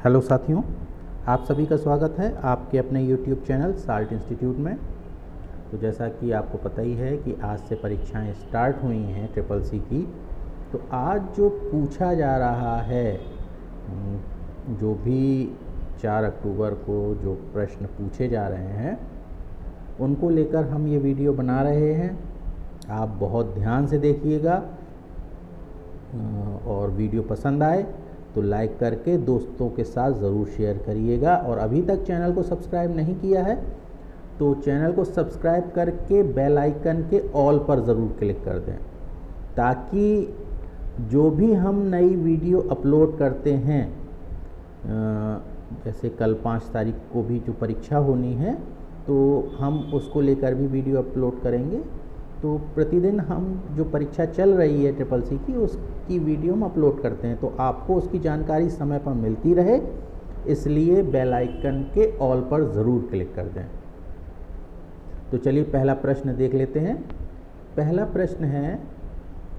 Hello साथियों, आप सभी का स्वागत है आपके अपने YouTube चैनल साल्ट इंस्टीट्यूट में। तो जैसा कि आपको पता ही है कि आज से परीक्षाएं स्टार्ट हुई हैं ट्रिपल सी की। तो आज जो पूछा जा रहा है, जो भी 4 अक्टूबर को जो प्रश्न पूछे जा रहे हैं उनको लेकर हम ये वीडियो बना रहे हैं। आप बहुत ध्यान से देखिएगा और वीडियो पसंद आए तो लाइक करके दोस्तों के साथ ज़रूर शेयर करिएगा। और अभी तक चैनल को सब्सक्राइब नहीं किया है तो चैनल को सब्सक्राइब करके बेल आइकन के ऑल पर ज़रूर क्लिक कर दें, ताकि जो भी हम नई वीडियो अपलोड करते हैं, जैसे कल 5 तारीख को भी जो परीक्षा होनी है तो हम उसको लेकर भी वीडियो अपलोड करेंगे। तो प्रतिदिन हम जो परीक्षा चल रही है ट्रिपल सी की उसकी वीडियो हम अपलोड करते हैं, तो आपको उसकी जानकारी समय पर मिलती रहे, इसलिए बेल आइकन के ऑल पर ज़रूर क्लिक कर दें। तो चलिए पहला प्रश्न देख लेते हैं। पहला प्रश्न है,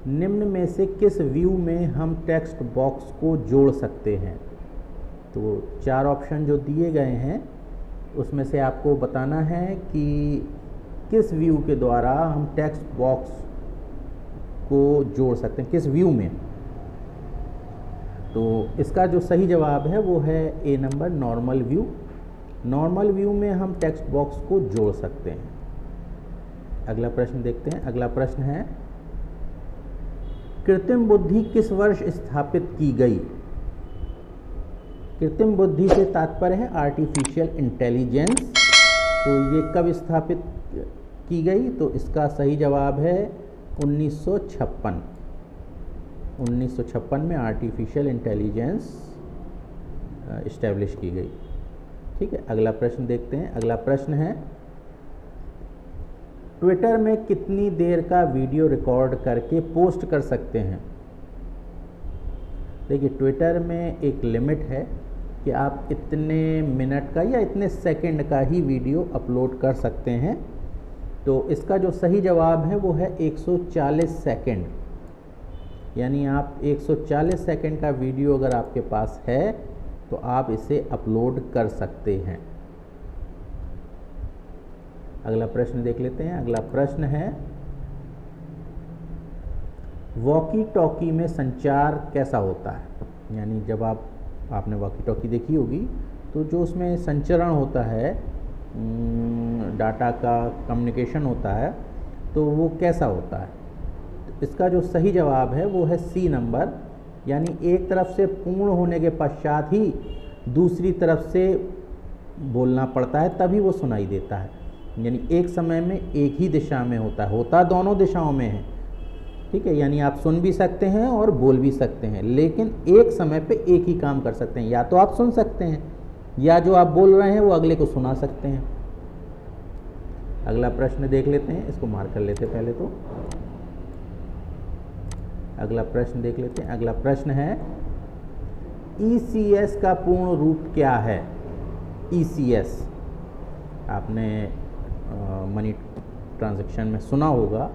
निम्न में से किस व्यू में हम टेक्स्ट बॉक्स को जोड़ सकते हैं? तो 4 ऑप्शन जो दिए गए हैं उसमें से आपको बताना है कि किस व्यू के द्वारा हम टेक्स्ट बॉक्स को जोड़ सकते हैं, किस व्यू में। तो इसका जो सही जवाब है वो है A number, normal view. Normal view में हम टेक्स्ट बॉक्स को जोड़ सकते हैं। अगला प्रश्न देखते हैं। अगला प्रश्न है, कृत्रिम बुद्धि किस वर्ष स्थापित की गई? कृत्रिम बुद्धि से तात्पर्य है आर्टिफिशियल इंटेलिजेंस। तो ये कब स्थापित की गई? तो इसका सही जवाब है 1956। 1956 में आर्टिफिशियल इंटेलिजेंस इस्टेब्लिश की गई। ठीक है, अगला प्रश्न देखते हैं। अगला प्रश्न है, ट्विटर में कितनी देर का वीडियो रिकॉर्ड करके पोस्ट कर सकते हैं? देखिए, ट्विटर में एक लिमिट है कि आप इतने मिनट का या इतने सेकंड का ही वीडियो अपलोड कर सकते हैं। तो इसका जो सही जवाब है वो है 140 सेकंड। यानी आप 140 सेकंड का वीडियो अगर आपके पास है तो आप इसे अपलोड कर सकते हैं। अगला प्रश्न देख लेते हैं। अगला प्रश्न है, वॉकी टॉकी में संचार कैसा होता है? यानी जब आपने वॉकी टॉकी देखी होगी तो जो उसमें संचरण होता है, डाटा का कम्युनिकेशन होता है, तो वो कैसा होता है? तो इसका जो सही जवाब है वो है सी नंबर। यानी एक तरफ से पूर्ण होने के पश्चात ही दूसरी तरफ से बोलना पड़ता है, तभी वो सुनाई देता है। यानी एक समय में एक ही दिशा में होता दोनों दिशाओं में है। ठीक है, यानी आप सुन भी सकते हैं और बोल भी सकते हैं, लेकिन एक समय पे एक ही काम कर सकते हैं। या तो आप सुन सकते हैं या जो आप बोल रहे हैं वो अगले को सुना सकते हैं। अगला प्रश्न देख लेते हैं, इसको मार्क कर लेते हैं पहले तो। अगला प्रश्न देख लेते हैं। अगला प्रश्न है, ECS का पूर्ण रूप क्या है? ECS आपने मनी ट्रांजैक्शन में सुना होगा।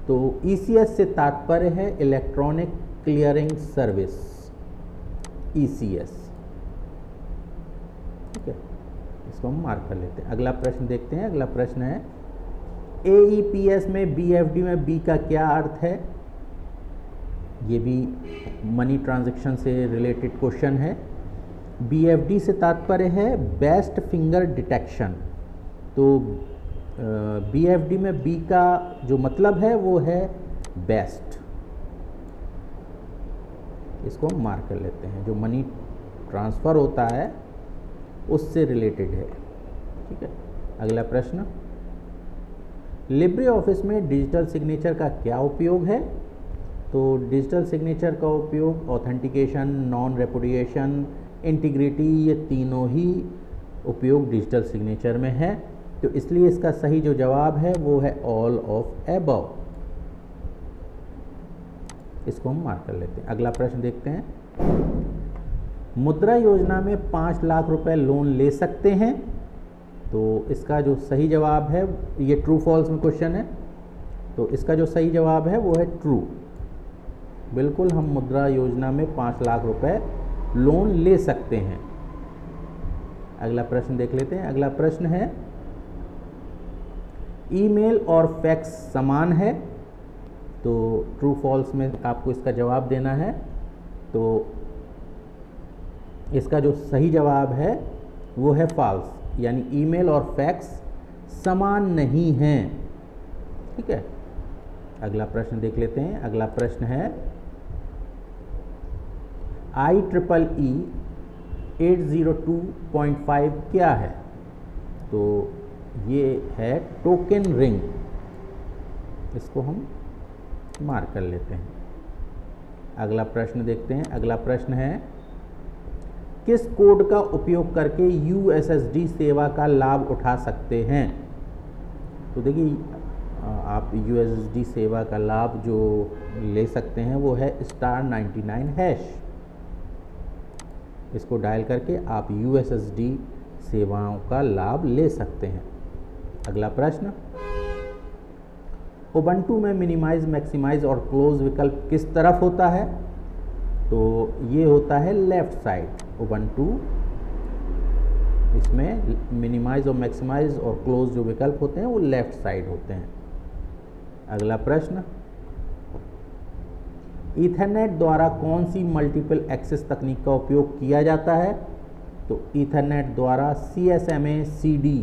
तो ECS से तात्पर्य है इलेक्ट्रॉनिक क्लियरिंग सर्विस, ECS। ठीक है, इसको हम मार्क कर लेते हैं। अगला प्रश्न देखते हैं। अगला प्रश्न है, AEPS में BFD में B का क्या अर्थ है? ये भी मनी ट्रांजैक्शन से रिलेटेड क्वेश्चन है। BFD से तात्पर्य है बेस्ट फिंगर डिटेक्शन। तो BFD में B का जो मतलब है वो है बेस्ट। इसको हम मार्क कर लेते हैं। जो मनी ट्रांसफ़र होता है उससे रिलेटेड है। ठीक है, अगला प्रश्न, लिब्रे ऑफिस में डिजिटल सिग्नेचर का क्या उपयोग है? तो डिजिटल सिग्नेचर का उपयोग ऑथेंटिकेशन, नॉन रेपुडिएशन, इंटीग्रिटी, ये तीनों ही उपयोग डिजिटल सिग्नेचर में है। तो इसलिए इसका सही जो जवाब है वो है ऑल ऑफ एबव। इसको हम मार्क कर लेते हैं। अगला प्रश्न देखते हैं, मुद्रा योजना में 5 लाख रुपए लोन ले सकते हैं? तो इसका जो सही जवाब है, ये ट्रू फॉल्स में क्वेश्चन है, तो इसका जो सही जवाब है वो है ट्रू। बिल्कुल हम मुद्रा योजना में 5 लाख रुपए लोन ले सकते हैं। अगला प्रश्न देख लेते हैं। अगला प्रश्न है, ईमेल और फैक्स समान है? तो ट्रू फॉल्स में आपको इसका जवाब देना है। तो इसका जो सही जवाब है वो है फॉल्स, यानी ईमेल और फैक्स समान नहीं हैं। ठीक है, अगला प्रश्न देख लेते हैं। अगला प्रश्न है, IEEE 802.5 क्या है? तो ये है टोकन रिंग। इसको हम मार्क कर लेते हैं। अगला प्रश्न देखते हैं। अगला प्रश्न है, किस कोड का उपयोग करके USSD सेवा का लाभ उठा सकते हैं? तो देखिए, आप USSD सेवा का लाभ जो ले सकते हैं वो है *99#। इसको डायल करके आप USSD सेवाओं का लाभ ले सकते हैं। अगला प्रश्न, उबंटू में मिनिमाइज, मैक्सिमाइज और क्लोज विकल्प किस तरफ होता है? तो ये होता है लेफ्ट साइड। उबंटू इसमें मिनिमाइज और मैक्सिमाइज और क्लोज जो विकल्प होते हैं वो लेफ्ट साइड होते हैं। अगला प्रश्न, ईथरनेट द्वारा कौन सी मल्टीपल एक्सेस तकनीक का उपयोग किया जाता है? तो ईथरनेट द्वारा CSMA CD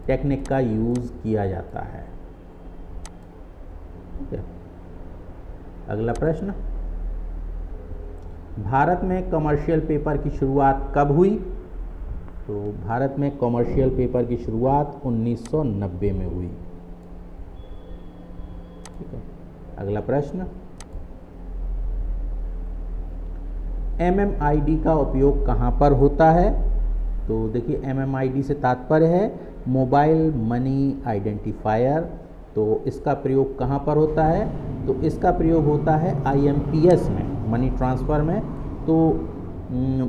टेक्निक का यूज़ किया जाता है। ठीक है, अगला प्रश्न, भारत में कमर्शियल पेपर की शुरुआत कब हुई? तो भारत में कमर्शियल पेपर की शुरुआत 1990 में हुई। ठीक है, अगला प्रश्न, MMID का उपयोग कहाँ पर होता है? तो देखिए, MMID से तात्पर्य है मोबाइल मनी आइडेंटिफायर। तो इसका प्रयोग कहाँ पर होता है? तो इसका प्रयोग होता है IMPS में, मनी ट्रांसफ़र में। तो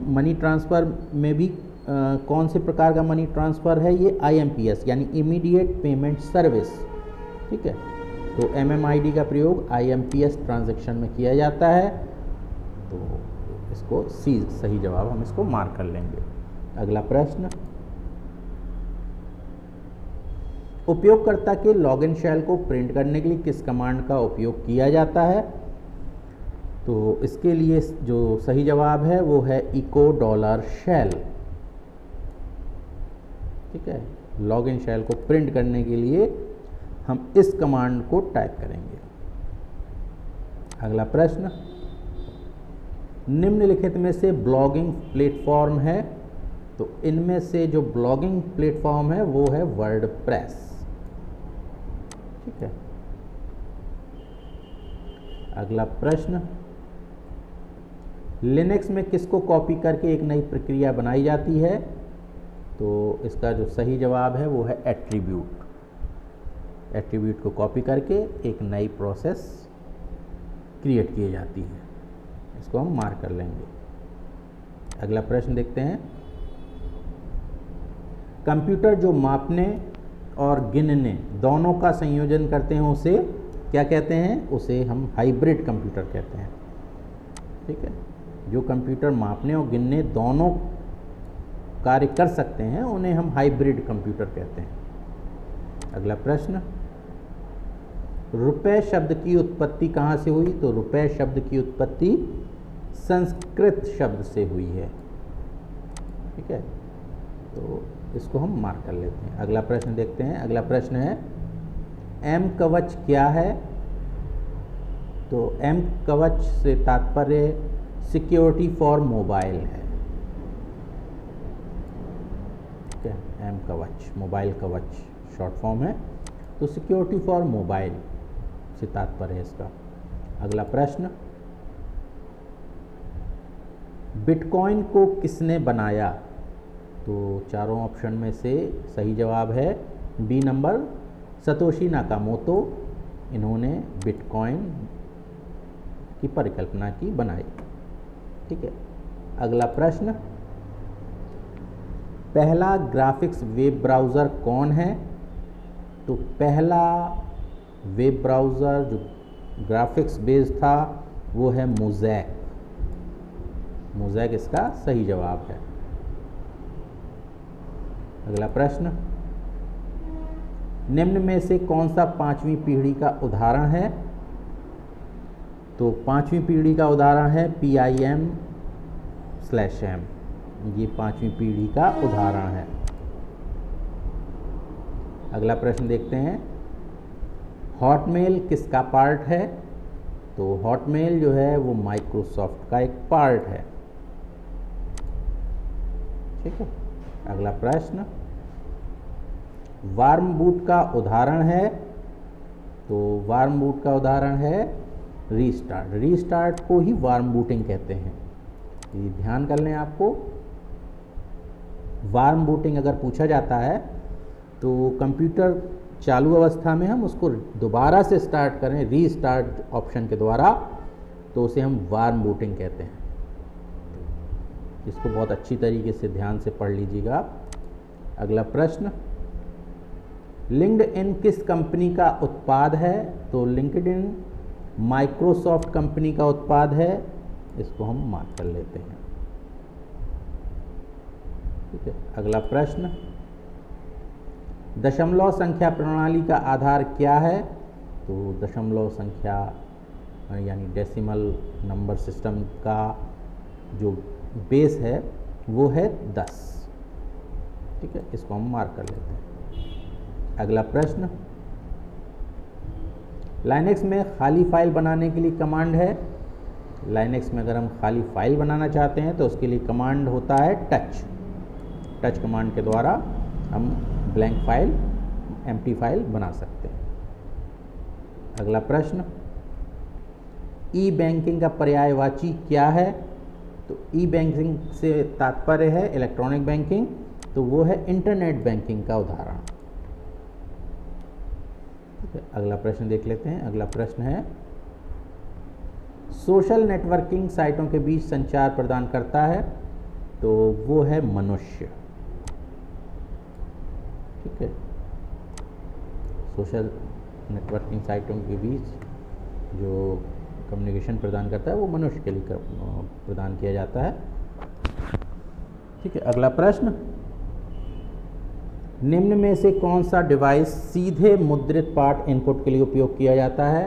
मनी ट्रांसफ़र में भी कौन से प्रकार का मनी ट्रांसफ़र है? ये IMPS यानी इमीडिएट पेमेंट सर्विस। ठीक है, तो MMID का प्रयोग IMPS ट्रांजैक्शन में किया जाता है। तो इसको सी सही जवाब हम इसको मार्क कर लेंगे। अगला प्रश्न, उपयोगकर्ता के लॉगिन शेल को प्रिंट करने के लिए किस कमांड का उपयोग किया जाता है? तो इसके लिए जो सही जवाब है वो है echo $shell। ठीक है, लॉगिन शेल को प्रिंट करने के लिए हम इस कमांड को टाइप करेंगे। अगला प्रश्न, निम्नलिखित में से ब्लॉगिंग प्लेटफॉर्म है? तो इनमें से जो ब्लॉगिंग प्लेटफॉर्म है वो है वर्डप्रेस। ठीक है, अगला प्रश्न, लिनक्स में किसको कॉपी करके एक नई प्रक्रिया बनाई जाती है? तो इसका जो सही जवाब है वो है एट्रीब्यूट। एट्रीब्यूट को कॉपी करके एक नई प्रोसेस क्रिएट की जाती है। इसको हम मार्क कर लेंगे। अगला प्रश्न देखते हैं, कंप्यूटर जो मापने और गिनने दोनों का संयोजन करते हैं उसे क्या कहते हैं? उसे हम हाइब्रिड कंप्यूटर कहते हैं। ठीक है, जो कंप्यूटर मापने और गिनने दोनों कार्य कर सकते हैं उन्हें हम हाइब्रिड कंप्यूटर कहते हैं। अगला प्रश्न, रुपए शब्द की उत्पत्ति कहाँ से हुई? तो रुपए शब्द की उत्पत्ति संस्कृत शब्द से हुई है। ठीक है, तो इसको हम मार्क कर लेते हैं। अगला प्रश्न देखते हैं। अगला प्रश्न है, एम कवच क्या है? तो एम कवच से तात्पर्य सिक्योरिटी फॉर मोबाइल है। ठीक है, एम कवच मोबाइल कवच शॉर्ट फॉर्म है। तो सिक्योरिटी फॉर मोबाइल से तात्पर्य है इसका। अगला प्रश्न, बिटकॉइन को किसने बनाया? तो चारों ऑप्शन में से सही जवाब है बी नंबर, सतोशी नाकामोतो। इन्होंने बिटकॉइन की परिकल्पना की, बनाई। ठीक है, अगला प्रश्न, पहला ग्राफिक्स वेब ब्राउज़र कौन है? तो पहला वेब ब्राउज़र जो ग्राफिक्स बेस्ड था वो है मोज़ैक। मोज़ेक इसका सही जवाब है। अगला प्रश्न, निम्न में से कौन सा पांचवी पीढ़ी का उदाहरण है? तो पांचवी पीढ़ी का उदाहरण है PIM/M, ये पांचवी पीढ़ी का उदाहरण है। अगला प्रश्न देखते हैं, हॉटमेल किसका पार्ट है? तो हॉटमेल जो है वो माइक्रोसॉफ्ट का एक पार्ट है। ठीक है। अगला प्रश्न, वार्म बूट का उदाहरण है? तो वार्म बूट का उदाहरण है रीस्टार्ट। रीस्टार्ट को ही वार्म बूटिंग कहते हैं। ये ध्यान कर लें, आपको वार्म बूटिंग अगर पूछा जाता है तो कंप्यूटर चालू अवस्था में हम उसको दोबारा से स्टार्ट करें रीस्टार्ट ऑप्शन के द्वारा, तो उसे हम वार्म बूटिंग कहते हैं। इसको बहुत अच्छी तरीके से ध्यान से पढ़ लीजिएगा। अगला प्रश्न, लिंक्डइन किस कंपनी का उत्पाद है? तो लिंक्डइन माइक्रोसॉफ्ट कंपनी का उत्पाद है। इसको हम मार्क कर लेते हैं। ठीक है। अगला प्रश्न, दशमलव संख्या प्रणाली का आधार क्या है? तो दशमलव संख्या यानी डेसिमल नंबर सिस्टम का जो बेस है वो है 10। ठीक है, इसको हम मार्क कर लेते हैं। अगला प्रश्न, लाइनेक्स में खाली फाइल बनाने के लिए कमांड है? लाइनेक्स में अगर हम खाली फाइल बनाना चाहते हैं तो उसके लिए कमांड होता है टच कमांड के द्वारा हम ब्लैंक फाइल, एम्प्टी फाइल बना सकते हैं। अगला प्रश्न, ई बैंकिंग का पर्यायवाची क्या है? तो ई बैंकिंग से तात्पर्य है इलेक्ट्रॉनिक बैंकिंग, तो वो है इंटरनेट बैंकिंग का उदाहरण। ठीक है। अगला प्रश्न देख लेते हैं। अगला प्रश्न है, सोशल नेटवर्किंग साइटों के बीच संचार प्रदान करता है? तो वो है मनुष्य। ठीक है। सोशल नेटवर्किंग साइटों के बीच जो कम्युनिकेशन प्रदान करता है वो मनुष्य के लिए प्रदान किया जाता है। ठीक है। अगला प्रश्न, निम्न में से कौन सा डिवाइस सीधे मुद्रित पाठ इनपुट के लिए उपयोग किया जाता है?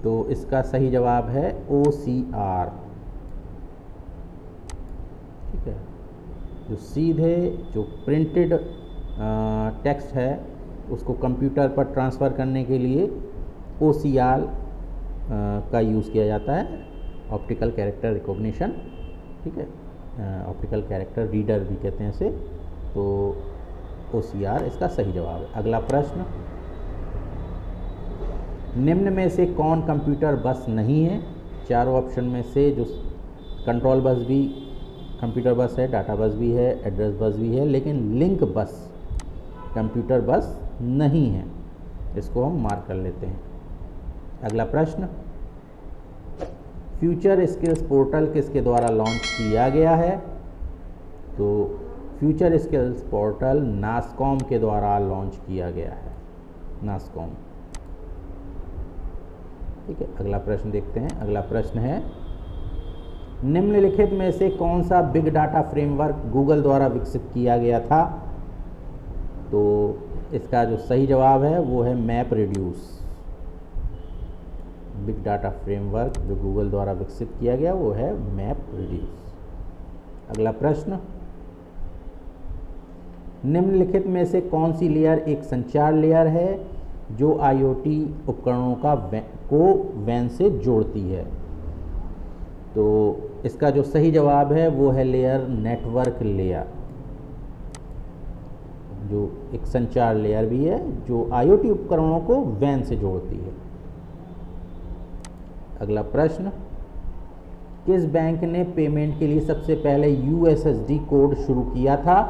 तो इसका सही जवाब है OCR। ठीक है। जो सीधे जो प्रिंटेड टेक्स्ट है उसको कंप्यूटर पर ट्रांसफ़र करने के लिए OCR का यूज़ किया जाता है, ऑप्टिकल कैरेक्टर रिकॉग्निशन। ठीक है। ऑप्टिकल कैरेक्टर रीडर भी कहते हैं इसे, तो OCR इसका सही जवाब है। अगला प्रश्न, निम्न में से कौन कंप्यूटर बस नहीं है? चारों ऑप्शन में से जो कंट्रोल बस भी कंप्यूटर बस है, डाटा बस भी है, एड्रेस बस भी है, लेकिन लिंक बस कंप्यूटर बस नहीं है। इसको हम मार्क कर लेते हैं। अगला प्रश्न, फ्यूचर स्किल्स पोर्टल किसके द्वारा लॉन्च किया गया है? तो फ्यूचर स्किल्स पोर्टल नासकॉम के द्वारा लॉन्च किया गया है, नासकॉम। ठीक है। अगला प्रश्न देखते हैं। अगला प्रश्न है, निम्नलिखित में से कौन सा बिग डाटा फ्रेमवर्क गूगल द्वारा विकसित किया गया था? तो इसका जो सही जवाब है वो है map reduce. Big data framework जो गूगल द्वारा विकसित किया गया वो है मैप रिड्यूस। अगला प्रश्न, निम्नलिखित में से कौन सी लेयर एक संचार लेयर है जो IoT उपकरणों को वैन से जोड़ती है? तो इसका जो सही जवाब है वो है लेयर नेटवर्क लेयर, जो एक संचार लेयर भी है जो IoT उपकरणों को वैन से जोड़ती है। अगला प्रश्न, किस बैंक ने पेमेंट के लिए सबसे पहले USSD कोड शुरू किया था?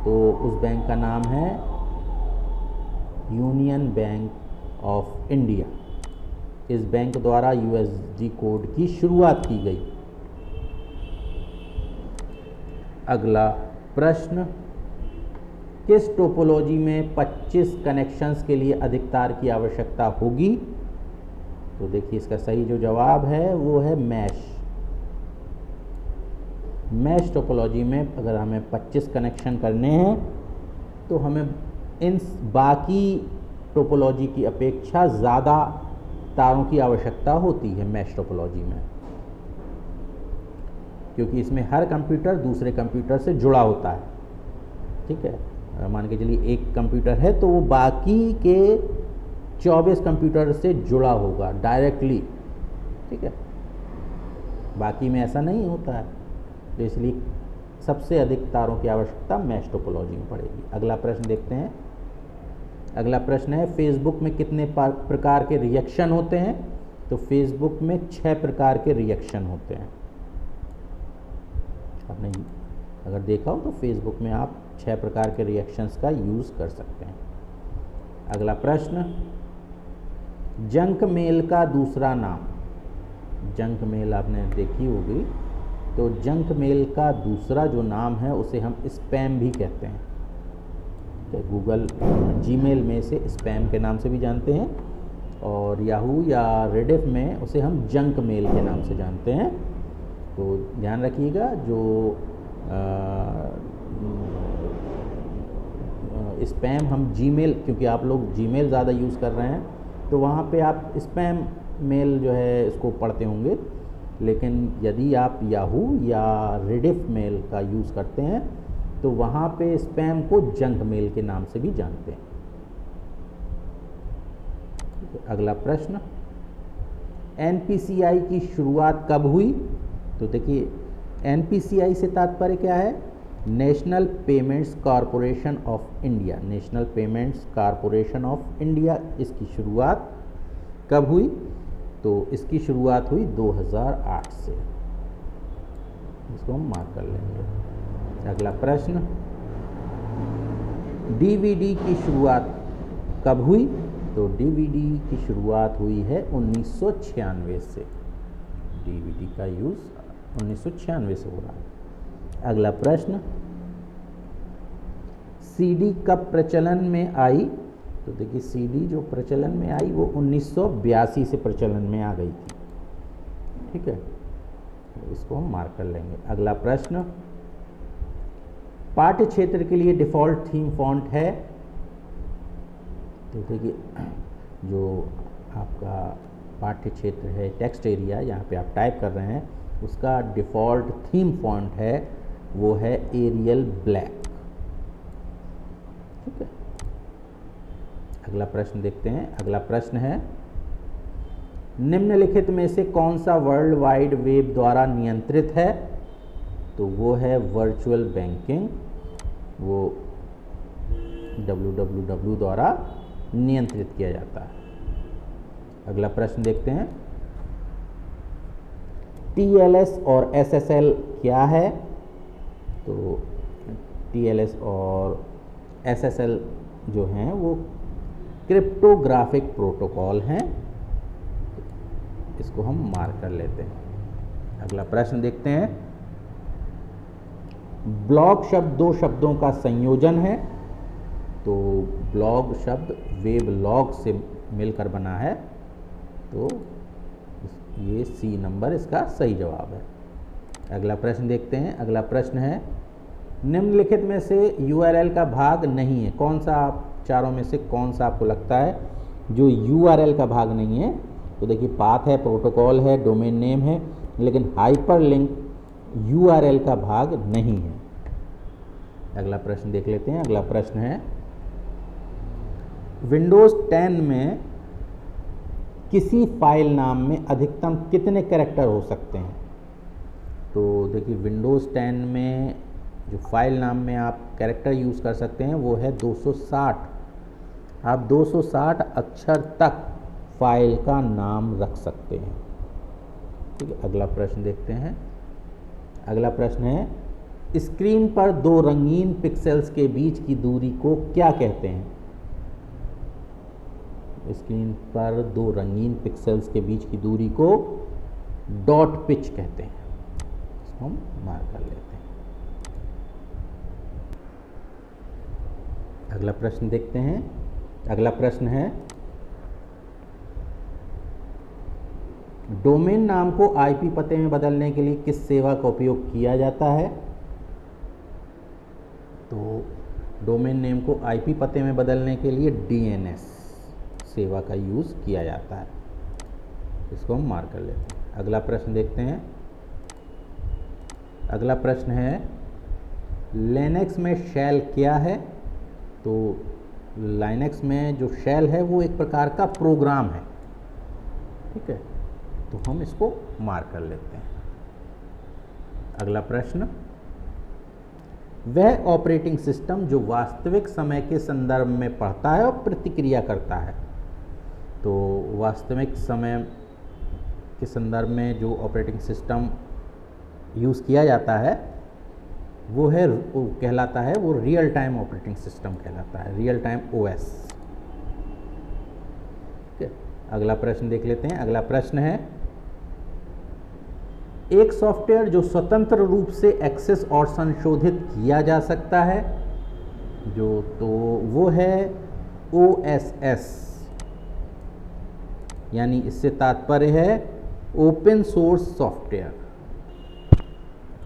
तो उस बैंक का नाम है यूनियन बैंक ऑफ इंडिया। इस बैंक द्वारा USSD कोड की शुरुआत की गई। अगला प्रश्न, किस टोपोलॉजी में 25 कनेक्शंस के लिए अधिक तार की आवश्यकता होगी? तो देखिए इसका सही जो जवाब है वो है मैश। मैश टोपोलॉजी में अगर हमें 25 कनेक्शन करने हैं तो हमें इन बाकी टोपोलॉजी की अपेक्षा ज़्यादा तारों की आवश्यकता होती है मैश टोपोलॉजी में, क्योंकि इसमें हर कंप्यूटर दूसरे कंप्यूटर से जुड़ा होता है। ठीक है, मान के चलिए एक कंप्यूटर है तो वो बाकी के 24 कंप्यूटर से जुड़ा होगा डायरेक्टली। ठीक है, बाकी में ऐसा नहीं होता है, तो इसलिए सबसे अधिक तारों की आवश्यकता मैश टोपोलॉजी में पड़ेगी। अगला प्रश्न देखते हैं। अगला प्रश्न है फेसबुक में कितने प्रकार के रिएक्शन होते हैं? तो फेसबुक में 6 प्रकार के रिएक्शन होते हैं। आपने अगर देखा हो तो फेसबुक में आप 6 प्रकार के रिएक्शंस का यूज़ कर सकते हैं। अगला प्रश्न, जंक मेल का दूसरा नाम। जंक मेल आपने देखी होगी, तो जंक मेल का दूसरा जो नाम है उसे हम स्पैम भी कहते हैं। गूगल जीमेल में से स्पैम के नाम से भी जानते हैं, और याहू या रेडिफ में उसे हम जंक मेल के नाम से जानते हैं। तो ध्यान रखिएगा, जो स्पैम हम जीमेल, क्योंकि आप लोग जीमेल ज़्यादा यूज़ कर रहे हैं तो वहाँ पे आप स्पैम मेल जो है इसको पढ़ते होंगे, लेकिन यदि आप याहू या रेडिफ मेल का यूज़ करते हैं तो वहाँ पे स्पैम को जंक मेल के नाम से भी जानते हैं। अगला प्रश्न, एनपीसीआई की शुरुआत कब हुई? तो देखिए, एनपीसीआई से तात्पर्य क्या है? National payments corporation of India. National payments corporation of India, इसकी शुरुआत कब हुई? तो इसकी शुरुआत हुई 2008 से। इसको हम मार्क कर लेंगे। अगला प्रश्न, डीवीडी की शुरुआत कब हुई? तो डीवीडी की शुरुआत हुई है 1996 से। डीवीडी का यूज़ 1996 से हो रहा है। अगला प्रश्न, सीडी कब प्रचलन में आई? तो देखिए, सीडी जो प्रचलन में आई वो 1982 से प्रचलन में आ गई थी। ठीक है, तो इसको हम मार्क कर लेंगे। अगला प्रश्न, पाठ्य क्षेत्र के लिए डिफ़ॉल्ट थीम फॉन्ट है? तो देखिए, जो आपका पाठ्य क्षेत्र है, टेक्स्ट एरिया यहाँ पे आप टाइप कर रहे हैं, उसका डिफ़ॉल्ट थीम फॉन्ट है वो है एरियल ब्लैक। ठीक है, अगला प्रश्न देखते हैं। अगला प्रश्न है, निम्नलिखित में से कौन सा वर्ल्ड वाइड वेब द्वारा नियंत्रित है? तो वो है वर्चुअल बैंकिंग, वो www द्वारा नियंत्रित किया जाता है। अगला प्रश्न देखते हैं, TLS और SSL क्या है? तो TLS और SSL जो हैं वो क्रिप्टोग्राफिक प्रोटोकॉल हैं। इसको हम मार्क कर लेते हैं। अगला प्रश्न देखते हैं, ब्लॉग शब्द 2 शब्दों का संयोजन है। तो ब्लॉग शब्द वेब लॉग से मिलकर बना है, तो ये C नंबर इसका सही जवाब है। अगला प्रश्न देखते हैं। अगला प्रश्न है, निम्नलिखित में से URL का भाग नहीं है? कौन सा, आप चारों में से कौन सा आपको लगता है जो URL का भाग नहीं है? तो देखिए, पाथ है, प्रोटोकॉल है, डोमेन नेम है, लेकिन हाइपरलिंक URL का भाग नहीं है। अगला प्रश्न देख लेते हैं। अगला प्रश्न है, विंडोज़ 10 में किसी फाइल नाम में अधिकतम कितने कैरेक्टर हो सकते हैं? तो देखिए, विंडोज़ 10 में जो फाइल नाम में आप कैरेक्टर यूज़ कर सकते हैं वो है 260। आप 260 अक्षर तक फाइल का नाम रख सकते हैं। ठीक है, अगला प्रश्न देखते हैं। अगला प्रश्न है, स्क्रीन पर 2 रंगीन पिक्सेल्स के बीच की दूरी को क्या कहते हैं? स्क्रीन पर 2 रंगीन पिक्सेल्स के बीच की दूरी को डॉट पिच कहते हैं। इसको हम मार्क कर लेते हैं। अगला प्रश्न देखते हैं। अगला प्रश्न है, डोमेन नाम को आईपी पते में बदलने के लिए किस सेवा का उपयोग किया जाता है? तो डोमेन नेम को आईपी पते में बदलने के लिए डीएनएस सेवा का यूज़ किया जाता है। इसको हम मार्क कर लेते हैं। अगला प्रश्न देखते हैं। अगला प्रश्न है लिनक्स में शेल क्या है? तो लिनक्स में जो शेल है वो एक प्रकार का प्रोग्राम है, ठीक है, तो हम इसको मार्क कर लेते हैं। अगला प्रश्न, वह ऑपरेटिंग सिस्टम जो वास्तविक समय के संदर्भ में पढ़ता है और प्रतिक्रिया करता है। तो वास्तविक समय के संदर्भ में जो ऑपरेटिंग सिस्टम यूज़ किया जाता है वो कहलाता है वो रियल टाइम ऑपरेटिंग सिस्टम कहलाता है, रियल टाइम ओएस। ठीक है, अगला प्रश्न देख लेते हैं। अगला प्रश्न है एक सॉफ्टवेयर जो स्वतंत्र रूप से एक्सेस और संशोधित किया जा सकता है, तो वो है OSS, यानी इससे तात्पर्य है ओपन सोर्स सॉफ्टवेयर।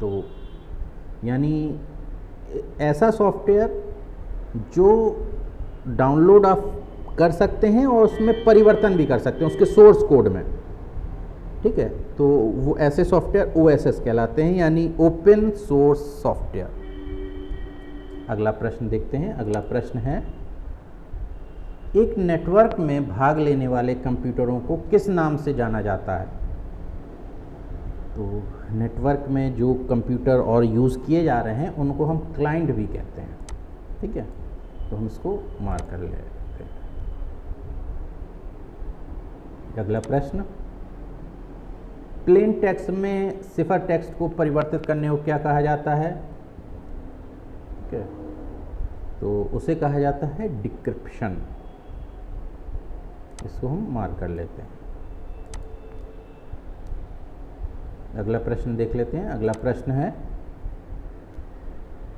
तो यानी ऐसा सॉफ्टवेयर जो डाउनलोड आप कर सकते हैं और उसमें परिवर्तन भी कर सकते हैं उसके सोर्स कोड में, ठीक है, तो वो ऐसे सॉफ्टवेयर OSS कहलाते हैं, यानी ओपन सोर्स सॉफ्टवेयर। अगला प्रश्न देखते हैं। अगला प्रश्न है एक नेटवर्क में भाग लेने वाले कंप्यूटरों को किस नाम से जाना जाता है? तो नेटवर्क में जो कंप्यूटर और यूज़ किए जा रहे हैं उनको हम क्लाइंट भी कहते हैं, ठीक है, तो हम इसको मार्क कर लेते हैं। अगला प्रश्न, प्लेन टेक्स्ट में सिफर टेक्स्ट को परिवर्तित करने को क्या कहा जाता है? ठीक है, तो उसे कहा जाता है डिक्रिप्शन। इसको हम मार्क कर लेते हैं। अगला प्रश्न देख लेते हैं। अगला प्रश्न है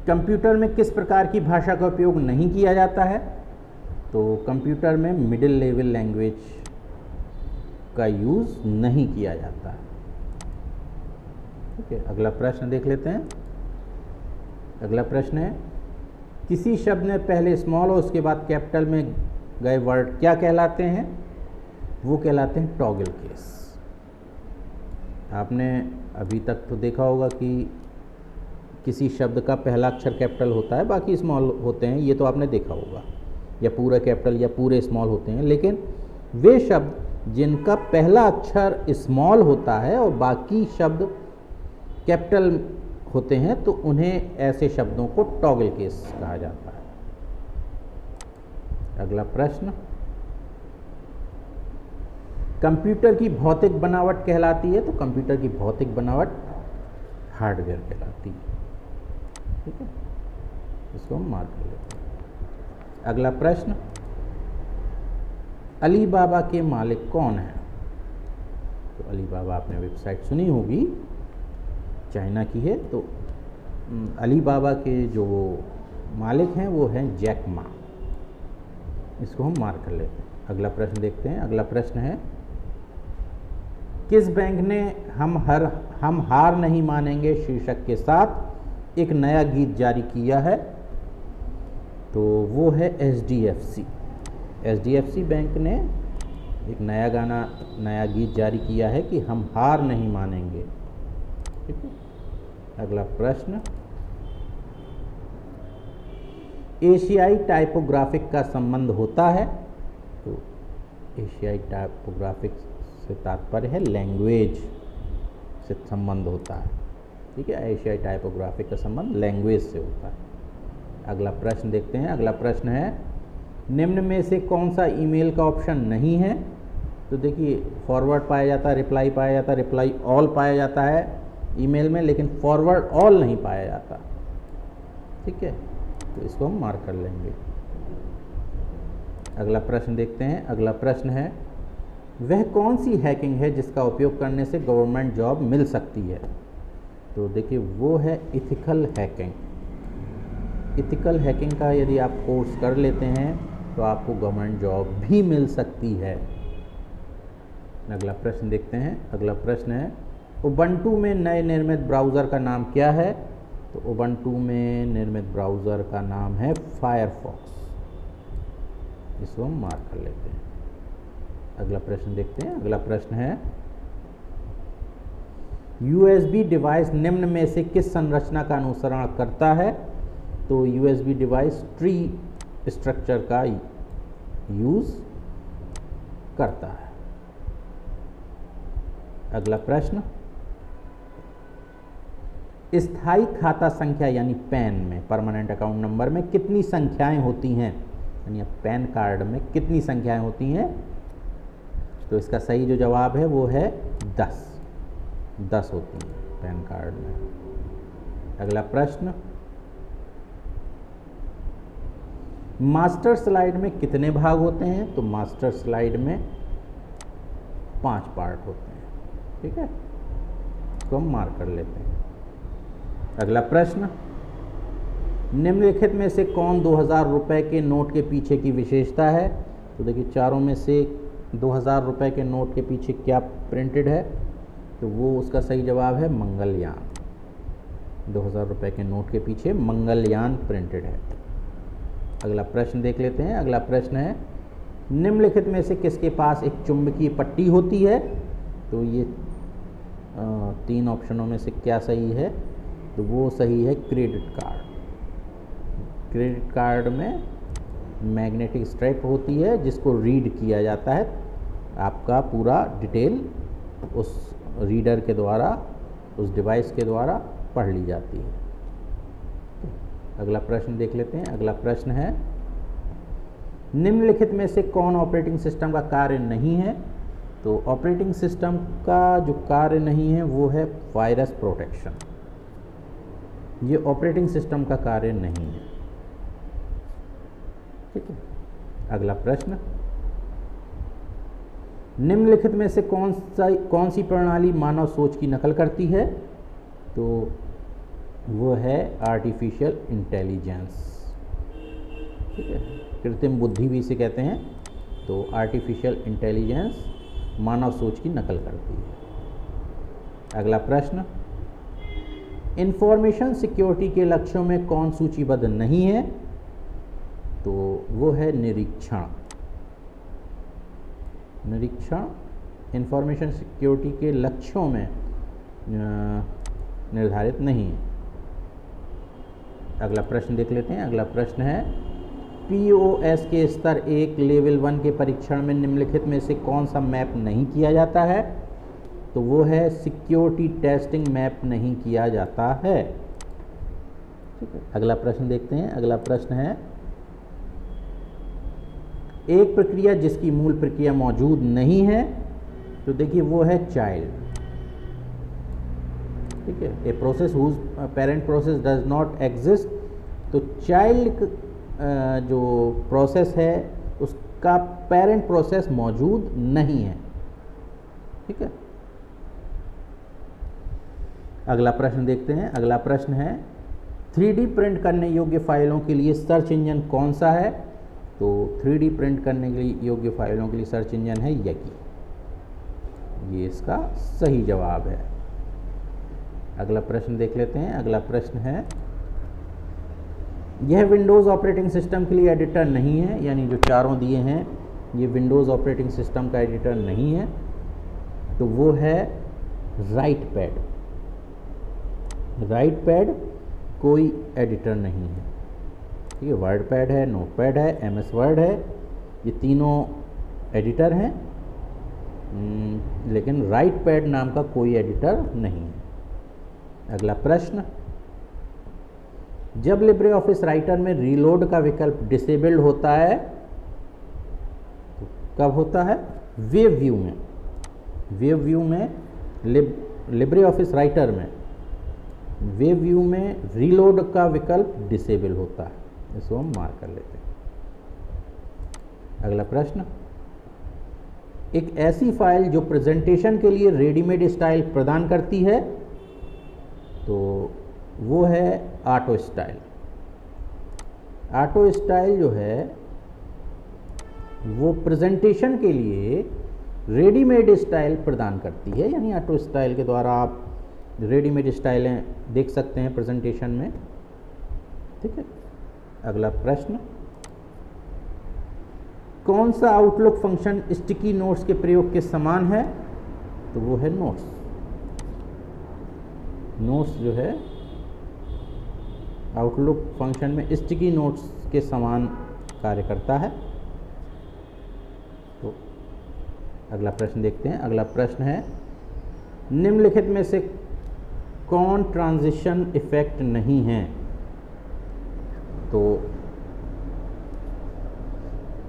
कंप्यूटर में किस प्रकार की भाषा का उपयोग नहीं किया जाता है? तो कंप्यूटर में मिडिल लेवल लैंग्वेज का यूज़ नहीं किया जाता है, ठीक है। अगला प्रश्न देख लेते हैं। अगला प्रश्न है किसी शब्द में पहले स्मॉल और उसके बाद कैपिटल में गए वर्ड क्या कहलाते हैं? वो कहलाते हैं टॉगल केस। आपने अभी तक तो देखा होगा कि किसी शब्द का पहला अक्षर कैपिटल होता है, बाकी स्मॉल होते हैं, ये तो आपने देखा होगा, या पूरा कैपिटल या पूरे स्मॉल होते हैं। लेकिन वे शब्द जिनका पहला अक्षर स्मॉल होता है और बाकी शब्द कैपिटल होते हैं तो उन्हें ऐसे शब्दों को टॉगल केस कहा जाता है। अगला प्रश्न, कंप्यूटर की भौतिक बनावट कहलाती है, तो कंप्यूटर की भौतिक बनावट हार्डवेयर कहलाती है, ठीक है, इसको हम मार्क कर लेते हैं। अगला प्रश्न, अली बाबा के मालिक कौन है? तो अली बाबा आपने वेबसाइट सुनी होगी, चाइना की है। तो अली बाबा के जो मालिक हैं वो हैं जैक मा। इसको हम मार्क कर लेते हैं। अगला प्रश्न देखते हैं। अगला प्रश्न है किस बैंक ने हम हार नहीं मानेंगे शीर्षक के साथ एक नया गीत जारी किया है? तो वो है HDFC। HDFC बैंक ने एक नया गीत जारी किया है कि हम हार नहीं मानेंगे, ठीक है। अगला प्रश्न, एशियाई टाइपोग्राफिक का संबंध होता है? तो एशियाई टाइपोग्राफिक से तात्पर्य है लैंग्वेज से संबंध होता है, ठीक है। एशियाई टाइपोग्राफिक का संबंध लैंग्वेज से होता है। अगला प्रश्न देखते हैं। अगला प्रश्न है निम्न में से कौन सा ईमेल का ऑप्शन नहीं है? तो देखिए फॉरवर्ड पाया जाता है, रिप्लाई पाया जाता है, रिप्लाई ऑल पाया जाता है ईमेल में, लेकिन फॉरवर्ड ऑल नहीं पाया जाता, ठीक है, तो इसको हम मार्क कर लेंगे। अगला प्रश्न देखते हैं। अगला प्रश्न है वह कौन सी हैकिंग है जिसका उपयोग करने से गवर्नमेंट जॉब मिल सकती है? तो देखिए वो है इथिकल हैकिंग। इथिकल हैकिंग का यदि आप कोर्स कर लेते हैं तो आपको गवर्नमेंट जॉब भी मिल सकती है। अगला प्रश्न देखते हैं। अगला प्रश्न है उबंटू में नए निर्मित ब्राउज़र का नाम क्या है? तो उबंटू में निर्मित ब्राउज़र का नाम है फायरफॉक्स। इसको हम मार्क कर लेते हैं। अगला प्रश्न देखते हैं। अगला प्रश्न है USB डिवाइस निम्न में से किस संरचना का अनुसरण करता है? तो USB डिवाइस ट्री स्ट्रक्चर का यूज करता है। अगला प्रश्न स्थायी खाता संख्या यानी पैन में, परमानेंट अकाउंट नंबर में कितनी संख्याएं होती हैं? यानी पैन कार्ड में कितनी संख्याएं होती हैं? तो इसका सही जो जवाब है वो है 10 होती हैं पैन कार्ड में। अगला प्रश्न मास्टर स्लाइड में कितने भाग होते हैं? तो मास्टर स्लाइड में 5 पार्ट होते हैं। ठीक है, तो हम मार्क कर लेते हैं। अगला प्रश्न निम्नलिखित में से कौन 2000 रुपये के नोट के पीछे की विशेषता है? तो देखिए चारों में से 2000 रुपये के नोट के पीछे क्या प्रिंटेड है? तो वो उसका सही जवाब है मंगलयान। 2000 रुपये के नोट के पीछे मंगलयान प्रिंटेड है। अगला प्रश्न देख लेते हैं। अगला प्रश्न है निम्नलिखित में से किसके पास एक चुंबकीय पट्टी होती है? तो ये 3 ऑप्शनों में से क्या सही है? तो वो सही है क्रेडिट कार्ड। क्रेडिट कार्ड में मैग्नेटिक स्ट्राइप होती है जिसको रीड किया जाता है, आपका पूरा डिटेल उस रीडर के द्वारा, उस डिवाइस के द्वारा पढ़ ली जाती है। अगला प्रश्न देख लेते हैं। अगला प्रश्न है निम्नलिखित में से कौन ऑपरेटिंग सिस्टम का कार्य नहीं है? तो ऑपरेटिंग सिस्टम का जो कार्य नहीं है वो है वायरस प्रोटेक्शन। ये ऑपरेटिंग सिस्टम का कार्य नहीं है। ठीक है। अगला प्रश्न निम्नलिखित में से कौन सी प्रणाली मानव सोच की नकल करती है? तो वो है आर्टिफिशियल इंटेलिजेंस। ठीक है, कृत्रिम बुद्धि भी इसे कहते हैं। तो आर्टिफिशियल इंटेलिजेंस मानव सोच की नकल करती है। अगला प्रश्न इंफॉर्मेशन सिक्योरिटी के लक्ष्यों में कौन सूचीबद्ध नहीं है? तो वो है निरीक्षण। निरीक्षण इंफॉर्मेशन सिक्योरिटी के लक्ष्यों में निर्धारित नहीं है। अगला प्रश्न देख लेते हैं। अगला प्रश्न है POS के स्तर 1 लेवल 1 के परीक्षण में निम्नलिखित में से कौन सा मैप नहीं किया जाता है? तो वो है सिक्योरिटी टेस्टिंग मैप नहीं किया जाता है। ठीक है। अगला प्रश्न देखते हैं। अगला प्रश्न है एक प्रक्रिया जिसकी मूल प्रक्रिया मौजूद नहीं है? तो देखिए वो है चाइल्ड। ठीक है, a process whose parent process does not exist. तो चाइल्ड जो प्रोसेस है उसका पेरेंट प्रोसेस मौजूद नहीं है। ठीक है। अगला प्रश्न देखते हैं। अगला प्रश्न है 3D प्रिंट करने योग्य फाइलों के लिए सर्च इंजन कौन सा है? तो 3D प्रिंट करने के लिए योग्य फाइलों के लिए सर्च इंजन है यकी। ये इसका सही जवाब है। अगला प्रश्न देख लेते हैं। अगला प्रश्न है यह विंडोज़ ऑपरेटिंग सिस्टम के लिए एडिटर नहीं है, यानी जो चारों दिए हैं ये विंडोज़ ऑपरेटिंग सिस्टम का एडिटर नहीं है। तो वो है राइट पैड। राइट पैड कोई एडिटर नहीं है। ठीक है, वर्ड पैड है, नोट पैड है, MS वर्ड है, ये तीनों एडिटर हैं, लेकिन राइट पैड नाम का कोई एडिटर नहीं है। अगला प्रश्न जब लिब्रे ऑफिस राइटर में रीलोड का विकल्प डिसेबल्ड होता है तो कब होता है? वेब व्यू में। वेब व्यू में लिब्रे ऑफिस राइटर में वेब व्यू में रीलोड का विकल्प डिसेबल होता है। इसको हम मार्क कर लेते हैं। अगला प्रश्न एक ऐसी फाइल जो प्रेजेंटेशन के लिए रेडीमेड स्टाइल प्रदान करती है? तो वो है ऑटो स्टाइल। ऑटो स्टाइल जो है वो प्रेजेंटेशन के लिए रेडीमेड स्टाइल प्रदान करती है, यानी ऑटो स्टाइल के द्वारा आप रेडीमेड स्टाइलें देख सकते हैं प्रेजेंटेशन में। ठीक है, अगला प्रश्न, कौन सा आउटलुक फंक्शन स्टिकी नोट्स के प्रयोग के समान है? तो वो है नोट्स। नोट्स जो है आउटलुक फंक्शन में स्टिकी नोट्स के समान कार्य करता है। तो अगला प्रश्न देखते हैं। अगला प्रश्न है, निम्नलिखित में से कौन ट्रांजिशन इफेक्ट नहीं है? तो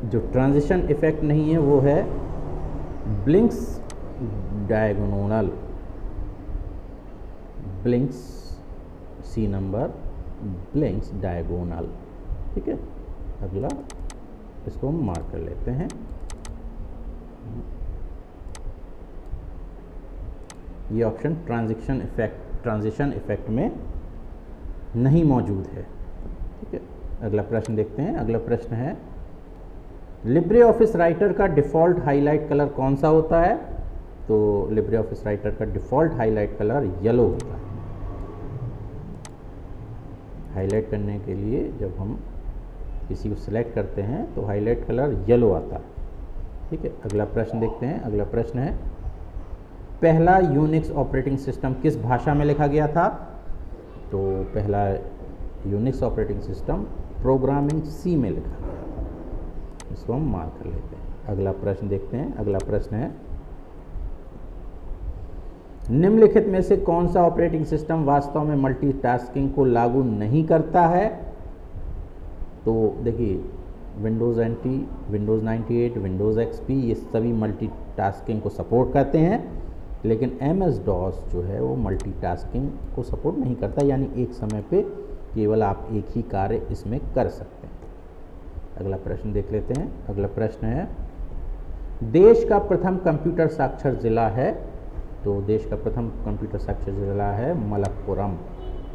जो ट्रांजिशन इफेक्ट नहीं है वो है blinks diagonal, blinks, C number, blinks diagonal. ठीक है, अगला इसको हम मार्क कर लेते हैं। ये ऑप्शन ट्रांजिशन इफेक्ट में नहीं मौजूद है। ठीक है, अगला प्रश्न देखते हैं। अगला प्रश्न है, लिब्रे ऑफिस राइटर का डिफ़ॉल्ट हाईलाइट कलर कौन सा होता है? तो लिब्रे ऑफिस राइटर का डिफ़ॉल्ट हाईलाइट कलर येलो होता है। हाईलाइट करने के लिए जब हम किसी को सिलेक्ट करते हैं तो हाईलाइट कलर येलो आता है। ठीक है, अगला प्रश्न देखते हैं। अगला प्रश्न है, पहला यूनिक्स ऑपरेटिंग सिस्टम किस भाषा में लिखा गया था? तो पहला Unix operating system programming C में लिखा गया था। इसको हम मार्क कर लेते हैं। अगला प्रश्न देखते हैं। अगला प्रश्न है, निम्नलिखित में से कौन सा ऑपरेटिंग सिस्टम वास्तव में मल्टीटास्किंग को लागू नहीं करता है? तो देखिए, Windows NT, Windows 98, Windows XP ये सभी मल्टीटास्किंग को सपोर्ट करते हैं, लेकिन MS-DOS जो है वो मल्टीटास्किंग को सपोर्ट नहीं करता, यानी एक समय पे केवल आप एक ही कार्य इसमें कर सकते हैं। अगला प्रश्न देख लेते हैं। अगला प्रश्न है, देश का प्रथम कंप्यूटर साक्षर जिला है? तो देश का प्रथम कंप्यूटर साक्षर जिला है मलप्पुरम,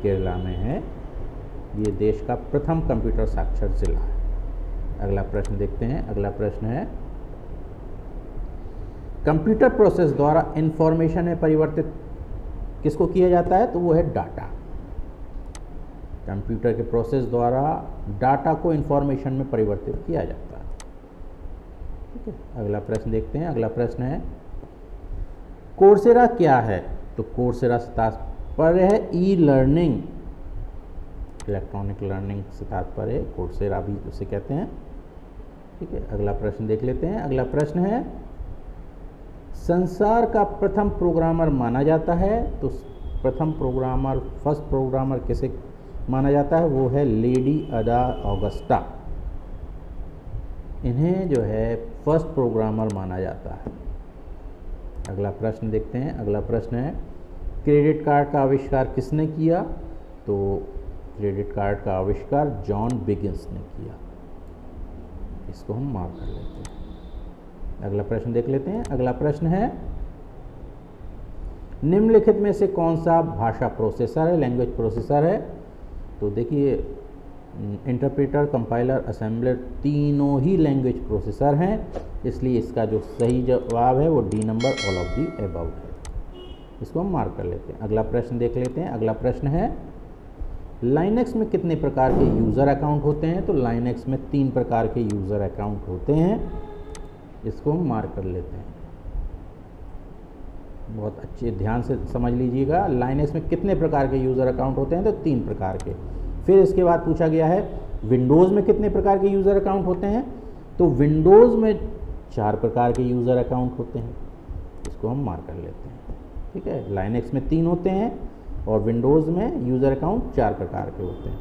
केरला में है। ये देश का प्रथम कंप्यूटर साक्षर जिला है। अगला प्रश्न देखते हैं। अगला प्रश्न है, कंप्यूटर प्रोसेस द्वारा इंफॉर्मेशन में परिवर्तित किसको किया जाता है? तो वो है डाटा। कंप्यूटर के प्रोसेस द्वारा डाटा को इंफॉर्मेशन में परिवर्तित किया जाता है। ठीक है, अगला प्रश्न देखते हैं। अगला प्रश्न है, कोर्सेरा क्या है? तो कोर्सेरा से तात्पर्य है ई लर्निंग, इलेक्ट्रॉनिक लर्निंग से तात्पर्य है, कोर्सेरा भी उसे कहते हैं। ठीक है, अगला प्रश्न देख लेते हैं। अगला प्रश्न है, संसार का प्रथम प्रोग्रामर माना जाता है? तो प्रथम प्रोग्रामर, फर्स्ट प्रोग्रामर किसे माना जाता है? वो है लेडी अडा ऑगस्टा। इन्हें जो है फर्स्ट प्रोग्रामर माना जाता है। अगला प्रश्न देखते हैं। अगला प्रश्न है, क्रेडिट कार्ड का आविष्कार किसने किया? तो क्रेडिट कार्ड का आविष्कार जॉन बिगिंस ने किया। इसको हम मार्क कर लेते हैं। अगला प्रश्न देख लेते हैं। अगला प्रश्न है, निम्नलिखित में से कौन सा भाषा प्रोसेसर है, लैंग्वेज प्रोसेसर है? तो देखिए, इंटरप्रेटर, कंपाइलर, असेंबलर तीनों ही लैंग्वेज प्रोसेसर हैं, इसलिए इसका जो सही जवाब है वो D number, all of the above है। इसको हम मार्क कर लेते हैं। अगला प्रश्न देख लेते हैं। अगला प्रश्न है, लाइनेक्स में कितने प्रकार के यूज़र अकाउंट होते हैं? तो लाइनेक्स में 3 प्रकार के यूज़र अकाउंट होते हैं। इसको हम मार्क कर लेते हैं। बहुत अच्छे ध्यान से समझ लीजिएगा, लाइनेक्स में कितने प्रकार के यूज़र अकाउंट होते हैं? तो 3 प्रकार के। फिर इसके बाद पूछा गया है, विंडोज़ में कितने प्रकार के यूज़र अकाउंट होते हैं? तो विंडोज़ में 4 प्रकार के यूज़र अकाउंट होते हैं। इसको हम मार्क कर लेते हैं। ठीक है, लाइनेक्स में 3 होते हैं और विंडोज़ में यूज़र अकाउंट 4 प्रकार के होते हैं।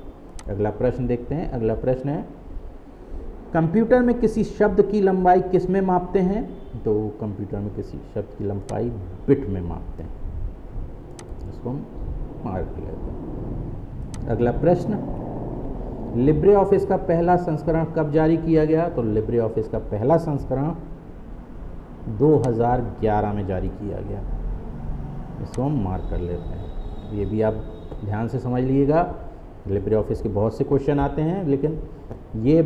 अगला प्रश्न देखते हैं। अगला प्रश्न है, कंप्यूटर में किसी शब्द की लंबाई किस में मापते हैं? तो कंप्यूटर में किसी शब्द की लंबाई बिट में मापते हैं। इसको हम मार्क कर लेते हैं। अगला प्रश्न, लिब्रे ऑफिस का पहला संस्करण कब जारी किया गया? तो लिब्रे ऑफिस का पहला संस्करण 2011 में जारी किया गया। इसको हम मार्क कर लेते हैं। ये भी आप ध्यान से समझ लीजिएगा, लिब्रे ऑफिस के बहुत से क्वेश्चन आते हैं, लेकिन ये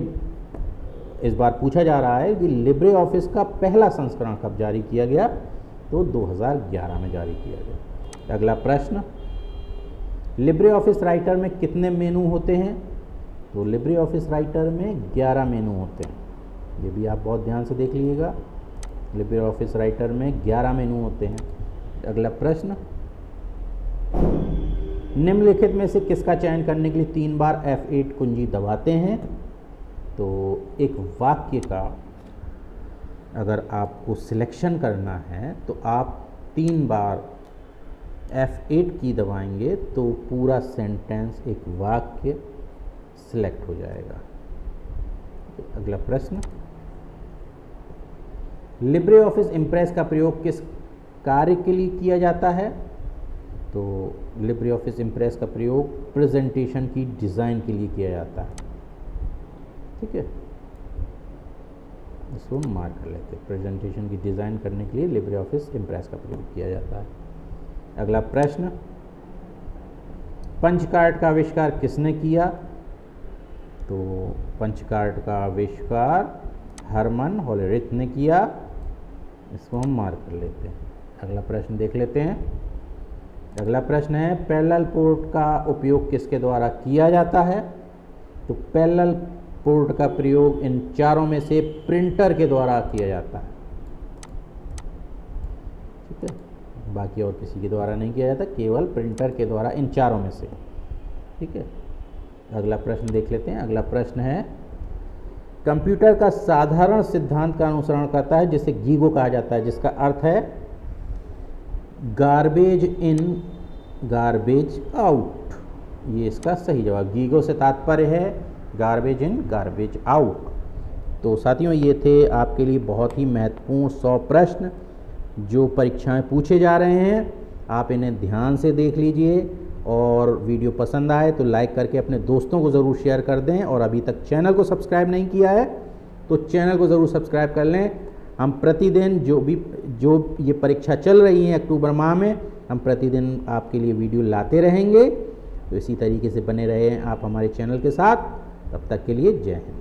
इस बार पूछा जा रहा है कि लिब्रे ऑफिस का पहला संस्करण कब जारी किया गया, तो 2011 में जारी किया गया। अगला प्रश्न, लिब्रे ऑफिस राइटर में कितने मेनू होते हैं, तो लिब्रे ऑफिस राइटर में 11 मेनू होते हैं। ये भी आप बहुत ध्यान से देख लीजिएगा, लिब्रे ऑफिस राइटर में 11 मेनू होते हैं। अगला प्रश्न, निम्नलिखित में से किसका चयन करने के लिए 3 बार F8 कुंजी दबाते हैं, तो एक वाक्य का अगर आपको सिलेक्शन करना है तो आप 3 बार F8 की दबाएंगे तो पूरा सेंटेंस, एक वाक्य सिलेक्ट हो जाएगा। अगला प्रश्न, लिब्रे ऑफिस इम्प्रेस का प्रयोग किस कार्य के लिए किया जाता है, तो लिब्रे ऑफिस इम्प्रेस का प्रयोग प्रेजेंटेशन की डिज़ाइन के लिए किया जाता है। ठीक है, इसको मार्क कर लेते हैं। प्रेजेंटेशन की डिज़ाइन करने के लिए लिब्रे ऑफिस इम्प्रेस का प्रयोग किया जाता है। अगला प्रश्न, पंच कार्ड का आविष्कार किसने किया, तो पंच कार्ड का आविष्कार हरमन होलेरिथ ने किया। इसको हम मार्क कर लेते हैं। अगला प्रश्न देख लेते हैं। अगला प्रश्न है, पैरेलल पोर्ट का उपयोग किसके द्वारा किया जाता है, तो पैरेलल पोर्ट का प्रयोग इन चारों में से प्रिंटर के द्वारा किया जाता है। ठीक है, बाकी और किसी के द्वारा नहीं किया जाता, केवल प्रिंटर के द्वारा इन चारों में से। ठीक है, अगला प्रश्न देख लेते हैं। अगला प्रश्न है, कंप्यूटर का साधारण सिद्धांत का अनुसरण करता है जिसे गीगो कहा जाता है, जिसका अर्थ है गार्बेज इन गार्बेज आउट। ये इसका सही जवाब, गीगो से तात्पर्य है गार्बेज इन गार्बेज आउट। तो साथियों, ये थे आपके लिए बहुत ही महत्वपूर्ण 100 प्रश्न जो परीक्षाएं पूछे जा रहे हैं। आप इन्हें ध्यान से देख लीजिए और वीडियो पसंद आए तो लाइक करके अपने दोस्तों को ज़रूर शेयर कर दें, और अभी तक चैनल को सब्सक्राइब नहीं किया है तो चैनल को ज़रूर सब्सक्राइब कर लें। हम प्रतिदिन जो ये परीक्षा चल रही है अक्टूबर माह में, हम प्रतिदिन आपके लिए वीडियो लाते रहेंगे। तो इसी तरीके से बने रहें आप हमारे चैनल के साथ। तब तक के लिए जय हिंद।